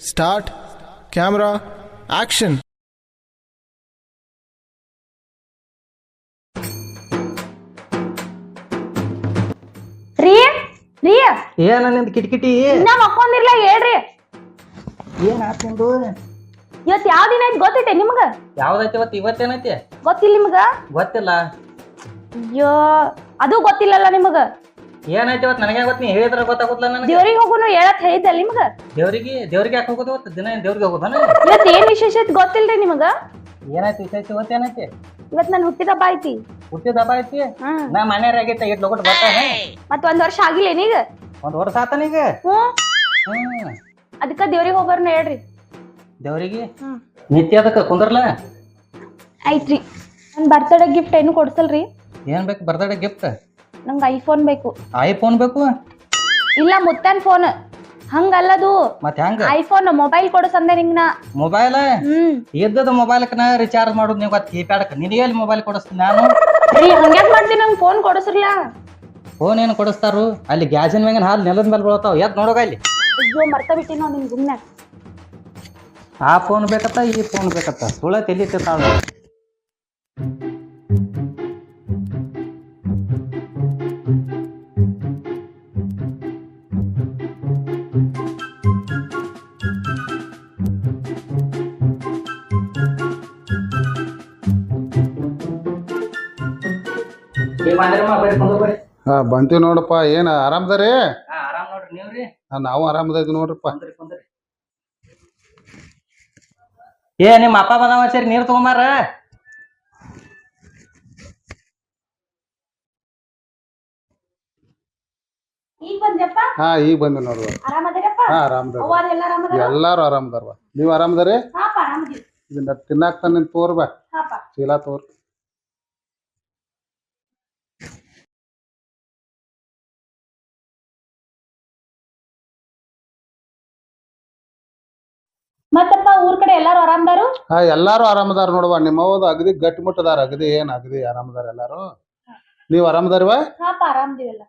Start camera action. ರೀ ರೀ ಏನ ನಿಂದ ಕಿಟಕಿಟಿ ಇನ್ನ ಮಕ್ಕೊಂದಿರ್ಲ ಹೇಳ್ರಿ. ಏನ್ ಆತ್ ನಿಂದು? ಇವತ್ ಯಾವ ದಿನ ಐತಿ ಗೊತ್ತೈತೆ ನಿಮ್ಗ? ಯಾವ್ದೈತಿ ಇವತ್ತೇನೈತಿ? ಗೊತ್ತಿಲ್ಲ ನಿಮ್ಗ? ಗೊತ್ತಿಲ್ಲ. ಅಯ್ಯೋ ಅದು ಗೊತ್ತಿಲ್ಲಲ್ಲ ನಿಮಗ. ಏನೈತಿ ಇವತ್ ನನಗೆ ಗೊತ್ತ, ನೀ ಹೇಳಿದ್ರ ಗೊತ್ತಾಗುತ್ತಲ್ಲ ನನಗೆ. ದೇವ್ರಿಗೆ ಹೋಗುನು ಹೇಳತ್ ಹೇಳಿದ್ದಲ್ಲ ನಿಮ್ಗ? ದೇವ್ರಿಗೆ ಯಾಕೆ ಹೋಗೋದು ಇವತ್ತು ದಿನ? ದೇವ್ರಿಗೆ ಹೋಗೋದಾನ? ಇವತ್ ಏನ್ ವಿಶೇಷ ಐತಿ ಗೊತ್ತಿಲ್ರಿ ನಿಮಗ? ಏನಾಯ್ತು ವಿಶೇಷ? ಇವತ್ತೇನೈತಿ? ಇವತ್ ನನ್ ಹುಟ್ಟಿದ ಹಬ್ಬ ಐತಿ. ಹುಟ್ಟಿದ ಹಬ್ಬ ಐತಿ? ನಾ ಮನೆಯವ್ರ ಆಗೈತೆ ಇಟ್ ಲೋಕಟ್ ಬರ್ತಾನೆ. ಮತ್ 1 ವರ್ಷ ಆಗಿಲ್ಲ ಏನೀಗ? 1 ವರ್ಷ ಆತನೀಗ. ಅದಕ್ಕ ದೇವ್ರಿಗೆ ಹೋಗೋರ್ನ ಹೇಳ್ರಿ. ದೇವ್ರಿಗೆ ನಿತ್ಯ ಅದಕ್ಕ ಕುಂದ್ರಲ್ಲ ಐತ್ರಿ. ನನ್ ಬರ್ತಡೇ ಗಿಫ್ಟ್ ಏನು ಕೊಡ್ಸಲ್ರಿ? ಏನ್ ಬೇಕು ಬರ್ತ್ಡೇ ಗಿಫ್ಟ್? ನಂಗೆ ಐಫೋನ್ ಬೇಕು. ಐಫೋನ್ ಬೇಕು? ಇಲ್ಲ ಮುತ್ತನ್ ಫೋನ್. ಹಂಗಲ್ಲದು ಮತ್ ಹೆಂಗ? ಐಫೋನ್ ಮೊಬೈಲ್ ಕೊಡಸಂದೆ ನಿಂಗ್ ನಾ. ಮೊಬೈಲ್ ಇದ್ದದ ಮೊಬೈಲ್ಕ ನಾ ರಿಚಾರ್ಜ್ ಮಾಡೋದು ನೀವು ಕೀಪ್ಯಾಡ್ಕ. ನಿನಗೆ ಎಲ್ಲಿ ಮೊಬೈಲ್ ಕೊಡಿಸ್ತೀನಿ ನಾನು? ರೀ ಹಂಗ್ಯಾಕ್ ಮಾಡ್ತೀನಿ, ನಂಗೆ ಫೋನ್ ಕೊಡಸ್ರಲ್ಲ. ಫೋನ್ ಏನು ಕೊಡಿಸ್ತಾರು? ಅಲ್ಲಿ ಗ್ಯಾಸಿನ ಮ್ಯಾಗಿನ ಹಾಲು ನೆಲದ ಮೇಲೆ ಬೀಳ್ತಾವ. ಎದ್ ನೋಡೋಗ ಇಲ್ಲಿ. ಅಯ್ಯೋ ಮರ್ತ ಬಿಟ್ಟಿ ನಾವು ನಿಮ್ ಗುಮ್ನ. ಆ ಫೋನ್ ಬೇಕತ್ತ ಈ ಫೋನ್ ಬೇಕತ್ತ ಸುಳ ತಲಿ ತಿರ್ತಾಳ. ಹಾ ಬಂತೀವಿ ನೋಡಪ್ಪ. ಏನ ಆರಾಮದಾರಿ? ಆರಾಮ್ ನೋಡ್ರಿ ನೀವ್ರಿ? ನಾವು ಆರಾಮದೈತಿ ನೋಡ್ರಪ್ಪ. ಏ ನಿಮ್ಮ ಅಪ್ಪ ಬಂದವ ಸರಿ ನೀರ್ ತಗೊಂಬಾರ. ಈಗ ಬಂದ್ಯಪ್ಪ? ಹಾ ಈಗ ಬಂದೆ ನೋಡ್ರಿ. ಆರಾಮದಿರಪ್ಪ? ಹಾ ಆರಾಮದಾರ. ಅವ್ವಾರು ಎಲ್ಲಾರು ಆರಾಮದಾರ? ಎಲ್ಲಾರು ಆರಾಮದಾರ್ವ. ನೀವ್ ಆರಾಮದಾರಿ? ಹಾಪ ಆರಾಮದಿವಿ. ಇದನ್ನ ತಿನ್ನಾಕ್ತಾನ ನಿನ್ ತೋರ್ ಬಾ. ಹಾಪ ಚೀಲಾ ತೋರ್. ಮತ್ತಪ್ಪ ಊರ್ ಕಡೆ ಎಲ್ಲಾರು ಆರಾಮದಾರು? ಹಾ ಎಲ್ಲಾರು ಆರಾಮದಾರ ನೋಡ್ವಾ. ನಿಮ್ಮವ್ವದು ಅಗದಿ ಗಟ್ಟಿ ಮುಟ್ಟದಾರ. ಅಗದಿ ಏನ್ ಅಗದಿ ಆರಾಮದಾರ ಎಲ್ಲಾರು. ನೀವ್ ಆರಾಮದಾರಿವಾ? ಹಾಪ ಆರಾಮದಿವಲ್ಲ.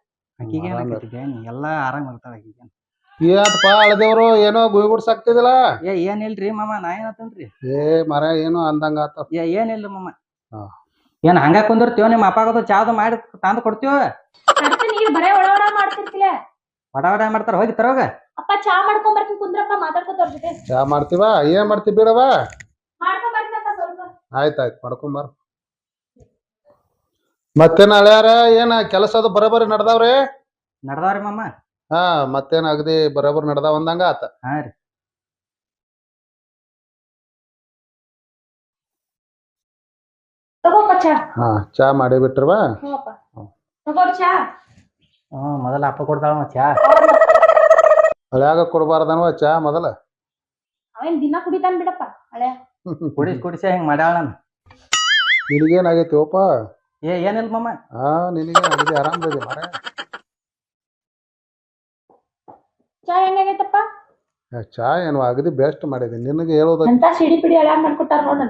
ಎಲ್ಲಾ ಆರಾಮ್ ಇರ್ತಾಳ. ಏನ್ಪಾ ಅಳದೇವ್ರು ಏನೋ ಗುಯ್ಗುಡ್ಸಾಕ್ತಿದಿಲ್ಲ? ಏನಿಲ್ರಿ ಮಾಮ, ನಾ ಏನತ್ತನ್ರಿ? ಏ ಮರ ಏನು ಅಂದಂಗ ಆತ. ಏನಿಲ್ಲ ಮಾಮ. ಏನ್ ಹಂಗ ಕುಂದಿರ್ತೀವ? ನಿಮ್ಮ ಅಪ್ಪಾಗದು ಚಾದು ಮಾಡಿ ತಂದು ಕೊಡ್ತೀವ. ನೀವ್ ಬರೇ ಒಳ ಒಳ ಮಾಡ್ತಿರ್ತಿಲ್ಲ. ವಡ ಮಾಡ್ತಾರ, ಹೋಗಿ ತರೋಗ. ಅಪ್ಪ ಚಾ ಮಾಡ್ಕೊಂಡ್ ಬರ್ತೀನಿ ಕುಂದ್ರಪ್ಪ, ಮಾತಾಡ್ಕೊತ ಅವ್ರ ಜೊತೆ. ಚಾ ಮಾಡ್ತೀವ? ಏನ್ ಮಾಡ್ತೀವಿ ಬಿಡವ? ಮಾಡ್ಕೊಂಡ್ ಬರ್ತೀನಪ್ಪ ಸ್ವಲ್ಪ. ಆಯ್ತಾಯ್ತು ಮಾಡ್ಕೊಂಬಾರ. ಮತ್ತೇನ ಹಳ್ಯಾರ ಏನ ಕೆಲಸ ಅದು ಬರೋಬರಿ ನಡ್ದಾವ್ರಿ? ನಡ್ದಾವ್ರಿ ಮಾಮ. ಹಾ ಮತ್ತೇನ ಅಗದಿ ಬರೋಬರಿ ನಡ್ದಾವ ಅಂದಂಗ ಆತ. ಹಾ ರೀ. ತಗೋಪ್ಪ ಚಾ. ಹಾ ಚಾ ಮಾಡಿ ಬಿಟ್ರವಾ? ಹ್ಞೂಪ್ಪ ತಗೋರ್ ಚಾ. ಮೊದಲ ಅಪ್ಪ ಕೊಡ್ತಾಳ ಚಾ. ಹಳ್ಯಾಗ ಕೊಡ್ಬಾರ್ದನ್ವ ಚಾ ಮೊದಲ? ಅವೇನ್ ದಿನ ಕುಡಿತಾನ ಬಿಡಪ್ಪ ಹಳೆ. ಕುಡಿಸಿ ಹಿಂಗ್ ಮಾಡ್ಯಾಳ ನಾನು. ನಿನಗೇನಾಗೈತಿ ಓಪ? ಏನಿಲ್ಲ ಮಾಮ. ಹಾ ನಿನಗೇನ್ ಅಗದಿ ಆರಾಮದಿ ಮಾರ? ಚಾ ಹೆಂಗಾಗೈತಪ್ಪ? ಚಾ ಏನು ಅಗದಿ ಬೆಸ್ಟ್ ಮಾಡಿದೀನಿ. ನಿನಗೆ ಹೇಳೋದ ಅಂತ ಸಿಡಿ ಪಿಡಿ ಹಳ್ಯಾಗ ಮಾಡ್ಕೊಟ್ಟಾರ ನೋಡ.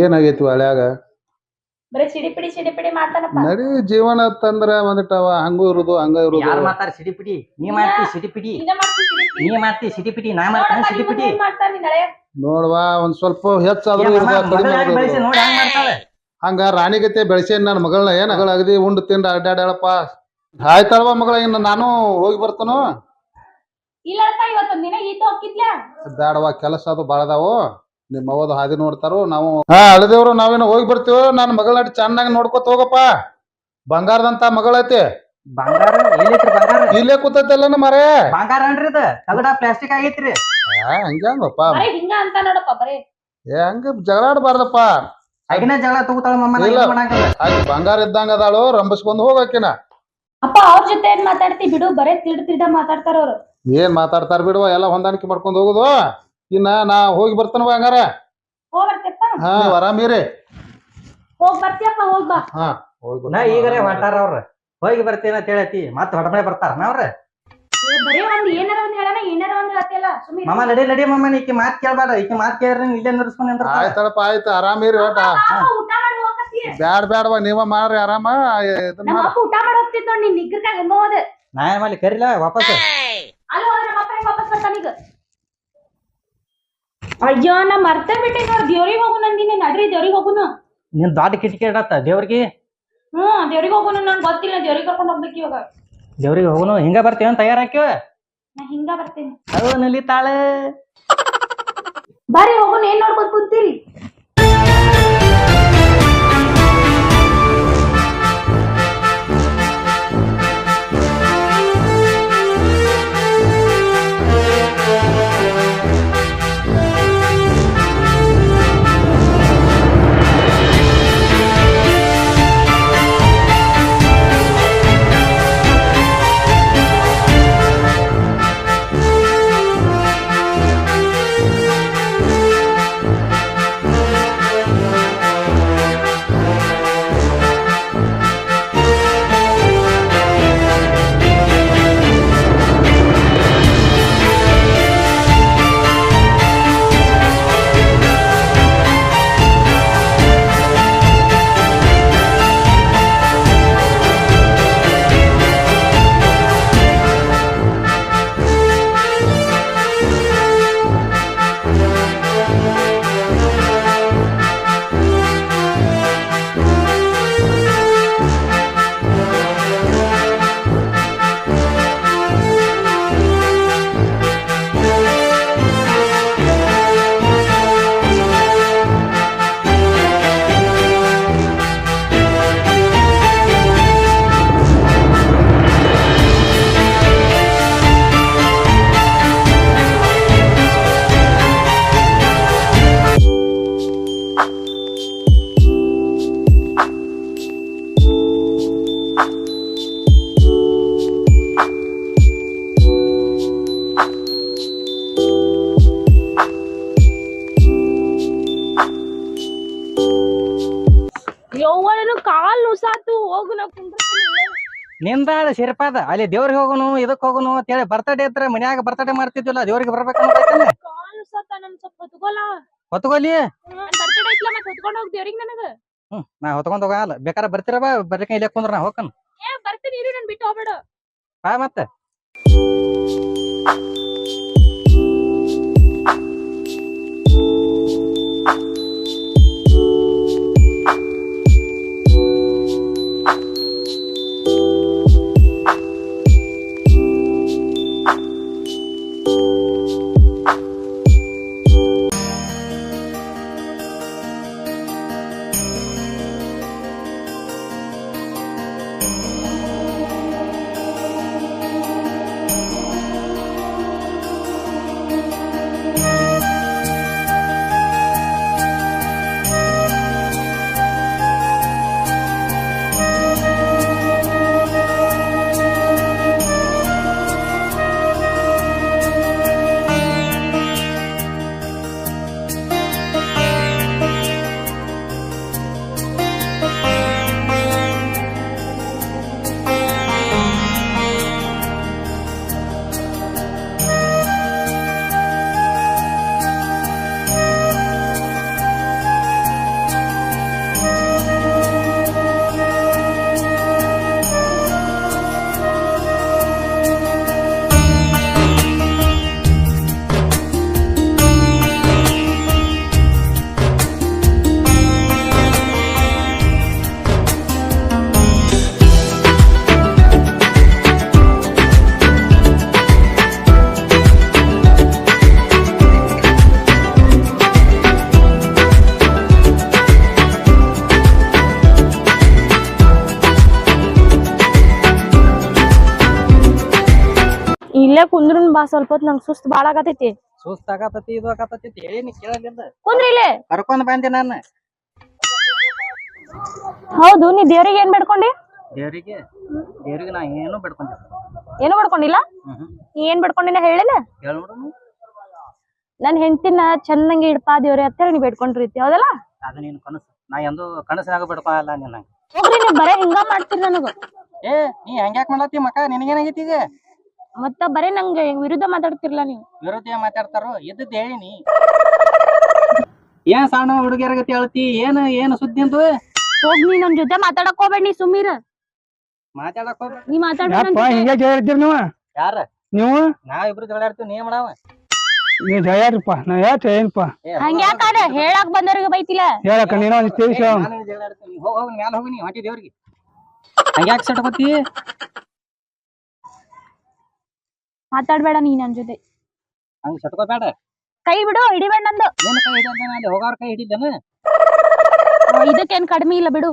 ಏನಾಗೈತಿ ಹಳ್ಯಾಗ? ಬರೀ ಸಿಡಿ ಪಿಡಿ ಮಾಡ್ತಾನಪ್ಪ. ನಡಿ ಜೀವನ ತಂದ್ರ ಒಂದಿಟ್ಟವ ಹಂಗೂ ಇರುದು ಹಂಗ ಇರುದು. ಯಾರು ಮಾಡ್ತಾರ ಸಿಡಿಪಿಡಿ? ನೀ ಮಾಡ್ತಿ ಸಿಡಿಪಿಡಿ? ನೀ ಮಾಡ್ತಿ ಸಿಡಿಪಿಡಿ? ನಾ ಮಾಡ್ತಾನೆ ಸಿಡಿಪಿಡಿ? ನೋಡ್ವಾ ಒಂದ್ ಸ್ವಲ್ಪ ಹೆಚ್ಚಾದ್ರು ಹಂಗ ರಾಣಿಗತೆ ಬೆಳೆಸೇನ್ ನನ್ನ ಮಗಳನ್ನ. ಏನ್ ಮಗಳ ಅಗದಿ ಉಂಡು ತಿಂಡ ಅಡ್ಡಾಡಪ್ಪ. ಆಯ್ತಲ್ವಾ ಮಗಳ, ಇನ್ನು ನಾನು ಹೋಗಿ ಬರ್ತಾನು. ಬ್ಯಾಡವಾ ಕೆಲಸ ಅದು ಬಾಳದಾವು. ನಿಮ್ಮ ಅವ್ವದು ಹಾದಿ ನೋಡ್ತಾರು. ನಾವು ಅಳದೇವ್ರು ನಾವೇನೋ ಹೋಗಿ ಬರ್ತೀವ. ನನ್ನ ಮಗಳ ಚೆನ್ನಾಗಿ ನೋಡ್ಕೊತ ಹೋಗಪ್ಪ. ಬಂಗಾರದಂತ ಮಗಳೈತಿ. ಬಂಗಾರ ಬಂಗಾರ ಇಲ್ಲೇ ಕೂತೈತಲ್ಲ ಮರೇ. ಬಂಗಾರ ಅನ್ರಿ ಇದು ತಗಡ ಪ್ಲಾಸ್ಟಿಕ್ ಆಗೈತ್ರಿ. ಹಂಗ್ಯಾಂಗಪ್ಪ? ಹಿಂಗ ಅಂತ ನೋಡಪ್ಪ ಬರೀ. ಹಂಗ ಜಗಳಾಡಬಾರ್ದಪ್ಪ. ಆಗಿನ ಜಗಳ ತಗೋತಾಳ ಮಮ್ಮ. ಆಯ್ತು ಬಂಗಾರ ಇದ್ದಂಗ ಅದಾಳು, ರಂಬಸ್ಕೊಂಡ್ ಹೋಗಾಕಿನ. ಅಪ್ಪ ಅವ್ರ ಜೊತೆ ಏನ್ ಮಾತಾಡ್ತಿ ಬಿಡು, ಬರೇ ತಿಳ್ದ ಮಾತಾಡ್ತಾರ ಅವ್ರು. ಏನ್ ಮಾತಾಡ್ತಾರ ಬಿಡುವ, ಎಲ್ಲ ಹೊಂದಾಣಿಕೆ ಮಾಡ್ಕೊಂಡ್ ಹೋಗುದು. ಇನ್ನ ನಾ ಹೋಗಿ ಬರ್ತಾನವ ಹಂಗಾರ. ಹೋಗ್ಬರ್ತಪ್ಪ. ಹಾ ಆರಾಮಿರಿ. ಹೋಗ್ ಬರ್ತೀಯಪ್ಪ, ಹೋಗ್ ಬಾ. ಹಾ ಹೋಗಿ ನಾ ಈಗರೇ ಹೊಂಟಾರ ಅವ್ರ. ಹೋಗಿ ಬರ್ತೀನ ಅಂತ ಹೇಳತಿ ಮತ್ ಹೊಡಮೆ ಬರ್ತಾರ ಅವ್ರ. ಬರೀ ಒಂದ್ ಏನಾರ ಒಂದ್ ಹೇಳಣ, ಏನಾರ ಒಂದ್ ಹೇಳ್ತಿಯಲ್ಲ ಸುಮ್ಮನೆ. ಮಾಮ ನಡಿ ಮಾಮ, ಈಕಿ ಮಾತ್ ಕೇಳ್ಬೇಡ. ಈಕಿ ಮಾತ್ ಕೇಳ್ರಿ ಇಲ್ಲೇ ನಿಂದ್ರಸ್ಕೊಂಡ್. ಆಯ್ತಳಪ್ಪ ಆಯ್ತು ಆರಾಮಿರಿ. ಒಟ ಊಟ ಮಾಡಿ ಹೋಗತ್ತಿ. ಬ್ಯಾಡ್ವಾ ನೀವ ಮಾಡ್ರಿ ಆರಾಮ. ನಮ್ಮ ಅಪ್ಪ ಊಟ ಮಾಡಿ ಹೋಗ್ತಿದ್ ನೋಡಿ, ನೀನ್ ನಿಗ್ರಕಾಗ ಹೋದ. ನಾ ಏನ್ ಮಾಡ್ಲಿ ಕರಿಲ್ಲ ವಾಪಸ್? ಅಲ್ಲ ಹೋದ್ರೆ ನಮ್ಮ ಅಪ್ಪ ಹೆಂಗ್ ವಾಪಸ್ ಬರ್ತಾನ ಈಗ? ಅಯ್ಯೋ ನಾ ಮರ್ತ ಬಿಟ್ಟೆ ನೋಡ್ ದೇವ್ರಿಗೆ ಹೋಗು ನಂದಿನಿ ನಡ್ರಿ ದೇವ್ರಿಗೆ ಹೋಗುನು ನಿನ್ ದೊಡ್ಡ ಕಿಟಕಿ ಇಡತ್ತ ದೇವ್ರಿಗೆ ದೇವ್ರಿಗೆ ಹೋಗುನು ನಂಗೆ ಗೊತ್ತಿಲ್ಲ ದೇವ್ರಿಗೆ ಕರ್ಕೊಂಡು ಹೋಗ್ಬೇಕು ಇವಾಗ ದೇವ್ರಿಗೆ ಹೋಗುನು ಹಿಂಗ ಬರ್ತೀವಿ ತಯಾರಾಕ್ಯವ ನಾ ಹಿಂಗ ಬರ್ತೇನೆ ಅದು ನಲಿತಾಳೆ ಬರ್ರಿ ಹೋಗುನು ಏನ್ ನೋಡ್ಕೊಂಡ್ ಕುಂತೀರಿ ಯವ್ವನು ಕಾಲ್ ನುಸಾತು ಹೋಗು ನಾ ಕುಂಡ್ರತೀನಿ ನಿಂದಾಳ ಶಿರಪಾದ ಅಲ್ಲಿ ದೇವ್ರಿಗೆ ಹೋಗುನು ಇದಕ್ ಹೋಗುನು ಅಂತ ಹೇಳಿ ಬರ್ತಡೇ ಇದ್ರೆ ಮನ್ಯಾಗ ಬರ್ತಡೇ ಮಾಡ್ತಿದ್ವಿಲ್ಲ ದೇವ್ರಿಗೆ ಬರ್ಬೇಕಂತ ಕಾಲ್ ನುಸಾತ ನನ್ ಸ್ವಲ್ಪ ಹೊತ್ಕೊಲ್ಲ ಹೊತ್ಕೊಲಿ ನನ್ ಬರ್ತಡೇ ಐತ್ಲ ಮತ್ ಹೊತ್ಕೊಂಡ್ ಹೋಗ್ ದೇವ್ರಿಗೆ ನನಗ ನಾ ಹೊತ್ಕೊಂಡ್ ಹೋಗಲ್ಲ ಬೇಕಾರೆ ಬರ್ತೀರ ಬಾ ಬರ್ಲಿಕ್ಕೆ ಇಲ್ಲಿ ಕುಂದ್ರ ನಾ ಹೋಗ್ಕನ್ ಬರ್ತೀನಿ ಇರು ನನ್ ಬಿಟ್ಟು ಹೋಗ್ಬೇಡ ಬಾ ಮತ್ತೆ ಇಲ್ಲೇ ಕುಂದ್ರನ್ ಬಾ ಸ್ವಲ್ಪ ಹೊತ್ತು ನಂಗೆ ಸುಸ್ತು ಬಾಳ ಆಗತೈತಿ ಸುಸ್ತ ಆಗತತಿ ಇದು ಆಗತತಿ ಏನ್ ಕೇಳಲಿಲ್ಲ ಕುಂದ್ರಿ ಇಲ್ಲೇ ಕರ್ಕೊಂಡ್ ಬಂದೆ ನಾನು ಹೌದು ನೀ ದೇವ್ರಿಗೆ ಏನ್ ಬೇಡ್ಕೊಂಡಿ ದೇವ್ರಿಗೆ ದೇವ್ರಿಗೆ ನಾ ಏನು ಬೇಡ್ಕೊಂಡೆ ಏನು ಬೇಡ್ಕೊಂಡಿಲ್ಲ ನೀ ಏನ್ ಬೇಡ್ಕೊಂಡಿನ ಹೇಳೇನ ಹೇಳ ನೋಡು ನನ್ ಹೆಂಡತಿನ ಚೆನ್ನಾಗಿ ಇಡ್ಪಾ ದೇವ್ರಿ ಅಂತ ಹೇಳಿ ನೀ ಬೇಡ್ಕೊಂಡಿರ್ತಿ ಹೌದಲ್ಲ ಅದ ನೀನ್ ಕನಸು ನಾ ಎಂದು ಕನಸಿನಾಗ ಬೇಡ್ಕೊಲ್ಲ ನಿನ್ನ ಹೋಗ್ರಿ ನೀವ್ ಬರೇ ಹಿಂಗ ಮಾಡ್ತೀರಿ ನನಗ ಏ ನೀ ಹಂಗ್ಯಾಕ್ ಮಾಡತ್ತಿ ಮಕ್ಕ ನಿನಗೇನಾಗೈತಿ ಈಗ ಮತ್ತ ಬರೇ ನಂಗೆ ವಿರುದ್ಧ ಮಾತಾಡ್ತಿರ್ಲ ನೀವು ವಿರೋಧ ಮಾತಾಡ್ತಾರೋ ಇದ್ದದ್ದು ಹೇಳಿನಿ ಏನ್ ಸಣ್ಣ ಹುಡುಗಿಯರ್ಗತಿ ಹೇಳ್ತಿ ಏನ್ ಸುದ್ದಿ ಅಂತ ಹೋಗ್ ನೀ ನನ್ ಜೊತೆ ಮಾತಾಡಕ್ ಹೋಗ್ಬೇಡ ನೀ ಸುಮೀರ ಮಾತಾಡಕ್ ನೀ ಮಾತಾಡ ಹಿಂಗೆ ಜಗಳ ನೀವು ಯಾರ ನೀವು ನಾವಿಬ್ರು ಜಗಳಾಡ್ತೀವಿ ನೀ ಮಾಡವ ನೀ ಹೇಳ್ಯಾರಪ್ಪ ನಾ ಹೇಳ್ತೆ ಏನಪ್ಪ ಹಂಗ್ಯಾಕ ಅದ ಹೇಳಾಕ್ ಬಂದವ್ರಿಗೆ ಬೈತಿಲ್ಲ. ಹೇಳಕ್ಕ ನೀನು ಒಂದು ತಿಳಿಸ ಹೋಗಿ ಮ್ಯಾಲ ಹೋಗಿ ನೀ ಹೊಂಟಿ ದೇವ್ರಿಗೆ ಹಂಗ್ಯಾಕ್ ಸಟ್ಕೋತಿ ಮಾತಾಡ್ಬೇಡ ನೀ ನನ್ ಜೊತೆ. ಹಂಗ ಸಟ್ಕೋಬೇಡ. ಕೈ ಬಿಡು, ಹಿಡಿಬೇಡ ನಂದು. ಏನ್ ಕೈ ಹಿಡಿದ ಅಲ್ಲಿ ಹೋಗಾರ ಕೈ ಹಿಡಿದನ ಇದಕ್ಕೇನ್ ಕಡಿಮೆ ಇಲ್ಲ ಬಿಡು.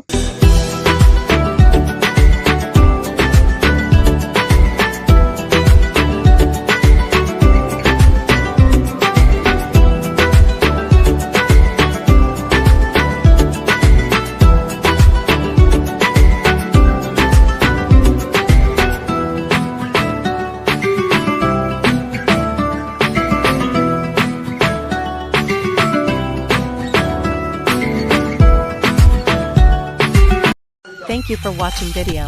Thank you for watching video.